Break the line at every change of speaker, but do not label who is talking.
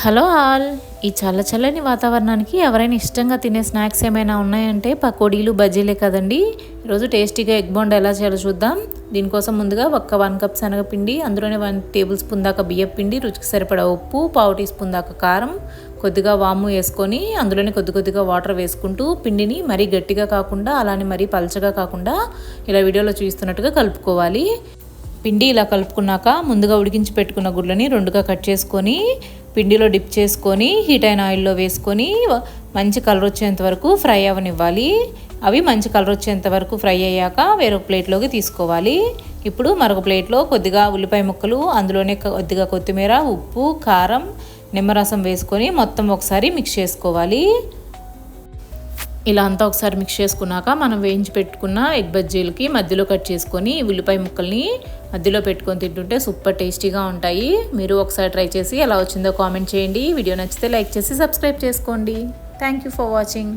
Hello all. ఈ చల్లని వాతావరణానికి ఎవరైనా ఇష్టంగా తినే స్నాక్స్ ఏమైనా ఉన్నాయంటే పకోడీలు బజ్జీలే కదండి. ఈరోజు టేస్టీగా ఎగ్ బోండా ఎలా చేయాలో చూద్దాం. దీనికోసం ముందుగా 1 కప్ శనగపిండి, అందులోనే 1 టేబుల్ స్పూన్ దాకా బియ్యం పిండి, రుచికి సరిపడా ఉప్పు, 1/2 టీ స్పూన్ దాకా కారం, కొద్దిగా వాము వేసుకొని అందులోనే కొద్దిగా వాటర్ వేసుకుంటూ పిండిని మరీ గట్టిగా కాకుండా అలానే మరీ పలచగా కాకుండా ఇలా వీడియోలో చూస్తున్నట్టుగా కలుపుకోవాలి. పిండి ఇలా కలుపుకున్నాక ముందుగా ఉడికించి పెట్టుకున్న గుడ్లని 2గా కట్ చేసుకొని పిండిలో డిప్ చేసుకొని హీట్ అయిన ఆయిల్లో వేసుకొని మంచి కలర్ వచ్చేంత వరకు ఫ్రై అవ్వనివ్వాలి. అవి మంచి కలర్ వచ్చేంత వరకు ఫ్రై అయ్యాక వేరొక ప్లేట్లోకి తీసుకోవాలి. ఇప్పుడు మరొక ప్లేట్లో కొద్దిగా ఉల్లిపాయ ముక్కలు, అందులోనే కొద్దిగా కొత్తిమీర, ఉప్పు, కారం, నిమ్మరసం వేసుకొని మొత్తం ఒకసారి మిక్స్ చేసుకోవాలి. ఇలా అంతా ఒకసారి మిక్స్ చేసుకున్నాక మనం వేయించి పెట్టుకున్న ఎగ్ బజ్జీలకి మధ్యలో కట్ చేసుకొని ఉల్లిపాయ ముక్కల్ని మధ్యలో పెట్టుకొని తింటుంటే సూపర్ టేస్టీగా ఉంటాయి. మీరు ఒకసారి ట్రై చేసి ఎలా వచ్చిందో కామెంట్ చేయండి. వీడియో నచ్చితే లైక్ చేసి సబ్స్క్రైబ్ చేసుకోండి. Thank you for watching.